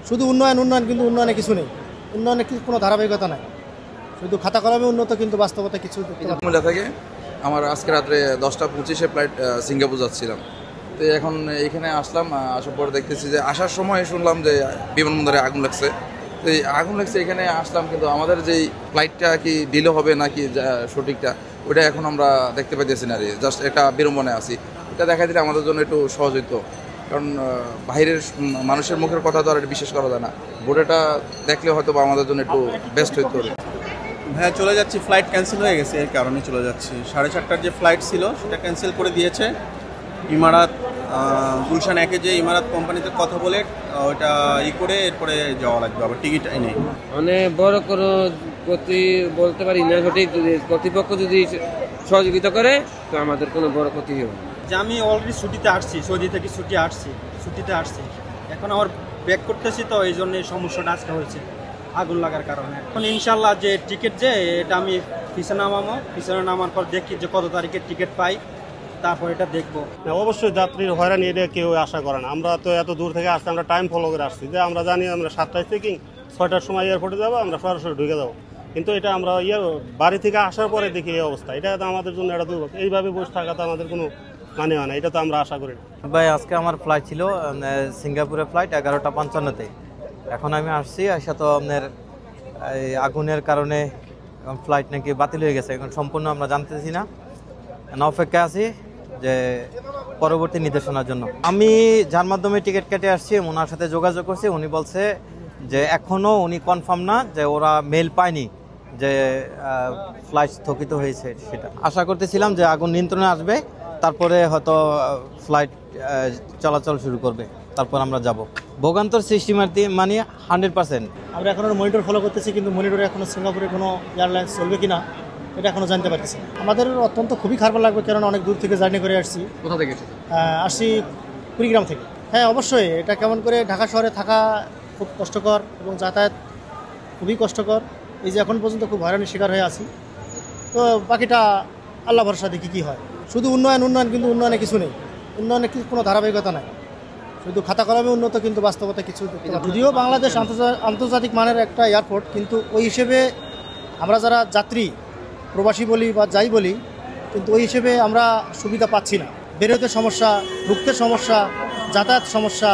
শুধু উন্নয়ন উন্নয়ন, কিন্তু উন্নয়নে কিছু নেই, উন্নয়নে কোনো ধারাবাহিকতা নাই, শুধু খাতা কলমে উন্নত, কিন্তু বাস্তবতা কিছু কুমিল্লা থেকে আমার আজকে রাত্রে 10:25 ফ্লাইট সিঙ্গাপুর যাচ্ছিলাম। তো এখন এখানে আসলাম, আসার পর দেখতেছি যে আসার সময় শুনলাম যে বিমানবন্দরে আগুন লাগছে। তো এই আগুন লাগছে, এখানে আসলাম, কিন্তু আমাদের যেই ফ্লাইটটা কি ডিলে হবে নাকি সঠিকটা ওইটা এখন আমরা দেখতে পাইতেছি না। জাস্ট একটা বিড়ম্বনায় আছি। এটা দেখা দিলে আমাদের জন্য একটু সহজ হইতো, কারণ বাইরের মানুষের মুখের কথা তো আর বিশ্বাস করা যায় না। বোর্ডেটা দেখলে হয়তো বা আমাদের জন্য একটু বেস্ট হইতো। হ্যাঁ, চলে যাচ্ছি, ফ্লাইট ক্যান্সেল হয়ে গেছে, এর কারণে চলে যাচ্ছি। 4:30টার যে ফ্লাইট ছিল সেটা ক্যান্সেল করে দিয়েছে ইমারাত। গুলশান একে যে ইমারাত কোম্পানিতে কথা বলে ওইটা করে এরপরে যাওয়া লাগবে, আবার টিকিট এনে। মানে বড় কোনো গতি বলতে পারি না, সঠিক কর্তৃপক্ষ যদি সহযোগিতা করে তো আমাদের কোনো বড় ক্ষতি হবে না। যে আমি অলরেডি ছুটিতে আসছি, সৌদি থেকে ছুটিতে আসছি, এখন আমার ব্যাক করতেছি, তো এই জন্য এই সমস্যাটা আজকে হয়েছে আগুন লাগার কারণে। এখন ইনশাল্লাহ যে টিকিট যে এটা আমি পিছনে নামার পর দেখি যে কত তারিখের টিকিট পাই, তারপর এটা দেখবো। অবশ্যই যাত্রীর হয়রানি এটা কেউ আশা করে না। আমরা তো এত দূর থেকে আসছি, আমরা টাইম ফলো করে আসছি, যে আমরা জানি আমরা 7টায় চেকিং, 6টার সময় এয়ারপোর্টে যাবো, আমরা সরাসরি ঢুকে যাবো। কিন্তু এটা আমরা বাড়ি থেকে আসার পরে দেখি এই অবস্থা, এটা তো আমাদের জন্য একটা দুর্ভোগ। এইভাবে বসে থাকা তো আমাদের কোনো মানে হয় না, এটা তো আমরা আশা করি না। ভাই, আজকে আমার ফ্লাইট ছিল সিঙ্গাপুরের ফ্লাইট 11:55-তে। এখন আমি আসছি, আসা তো আপনার এই আগুনের কারণে ফ্লাইট নাকি বাতিল হয়ে গেছে। এখন সম্পূর্ণ আমরা জানতেছি না, অপেক্ষা আছি যে পরবর্তী নির্দেশনার জন্য। আমি যার মাধ্যমে টিকিট কেটে আসছি ওনার সাথে যোগাযোগ করছি, উনি বলছে যে এখনও উনি কনফার্ম না, যে ওরা মেল পায়নি যে ফ্লাইট স্থগিত হয়েছে। সেটা আশা করতেছিলাম যে আগুন নিয়ন্ত্রণে আসবে, তারপরে হয়তো ফ্লাইট চলাচল শুরু করবে, তারপর আমরা যাব। ভোগান্তর সৃষ্টি মানে 100%। আমরা এখন মনিটর ফলো করতেছি, কিন্তু মনিটরে এখনও সিঙ্গাপুরে কোনো এয়ারলাইন্স চলবে কিনা এটা এখনও জানতে পারতেছি। আমাদের অত্যন্ত খুবই খারাপ লাগবে, কারণ অনেক দূর থেকে জার্নি করে আসছি। কোথা থেকে আসছি? কুড়িগ্রাম থেকে। হ্যাঁ, অবশ্যই এটা কেমন করে ঢাকা শহরে থাকা খুব কষ্টকর, এবং যাতায়াত খুবই কষ্টকর। এই যে এখন পর্যন্ত খুব হয়রানির শিকার হয়ে আছি। তো বাকিটা আল্লাহ ভরসা, দেখি কী হয়। শুধু উন্নয়ন উন্নয়ন, কিন্তু উন্নয়নে কিছু নেই, উন্নয়নে কোনো ধারাবাহিকতা নাই, শুধু খাতা কলমে উন্নত, কিন্তু বাস্তবতা কিছু। যদিও বাংলাদেশ আন্তর্জাতিক মানের একটা এয়ারপোর্ট, কিন্তু ওই হিসেবে আমরা যারা যাত্রী, প্রবাসী বলি বা যাই বলি, কিন্তু ওই হিসেবে আমরা সুবিধা পাচ্ছি না। বেরোতে সমস্যা, ঢুকতে সমস্যা, যাতায়াত সমস্যা,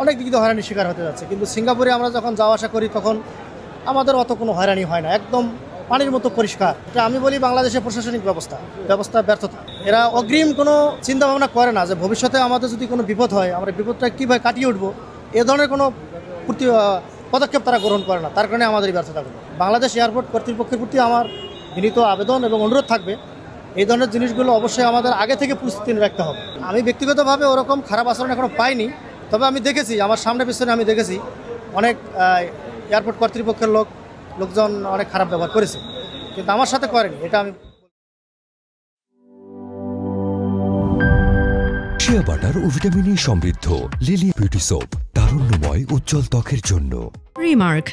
অনেক দিক দিয়ে হয়রানির শিকার হতে যাচ্ছে। কিন্তু সিঙ্গাপুরে আমরা যখন যাওয়া আসা করি তখন আমাদের অত কোনো হয়রানি হয় না, একদম পানির মতো পরিষ্কার। এটা আমি বলি বাংলাদেশের প্রশাসনিক ব্যবস্থা ব্যর্থতা। এরা অগ্রিম কোনো চিন্তাভাবনা করে না যে ভবিষ্যতে আমাদের যদি কোনো বিপদ হয়, আমরা বিপদটা কীভাবে কাটিয়ে উঠবো, এ ধরনের কোনো পদক্ষেপ তারা গ্রহণ করে না। তার কারণে আমাদের ব্যর্থতাগুলো। বাংলাদেশ এয়ারপোর্ট কর্তৃপক্ষের প্রতি আমার বিনীত আবেদন এবং অনুরোধ থাকবে, এই ধরনের জিনিসগুলো অবশ্যই আমাদের আগে থেকে প্রস্তুতি রাখতে হবে। আমি ব্যক্তিগতভাবে ওরকম খারাপ আচরণ এখনও পাইনি, তবে আমি দেখেছি, আমার সামনে পিছনে আমি দেখেছি অনেক এয়ারপোর্ট কর্তৃপক্ষের লোকজন অনেক খারাপ ব্যবহার করেছে, কিন্তু আমার সাথে করেনি। এটা আমি শিয়া বাটার ও ভিটামিন ই সমৃদ্ধ লিলি বিউটি সোপ, তারুণ্যময় উজ্জ্বল ত্বকের জন্য। রিমার্ক।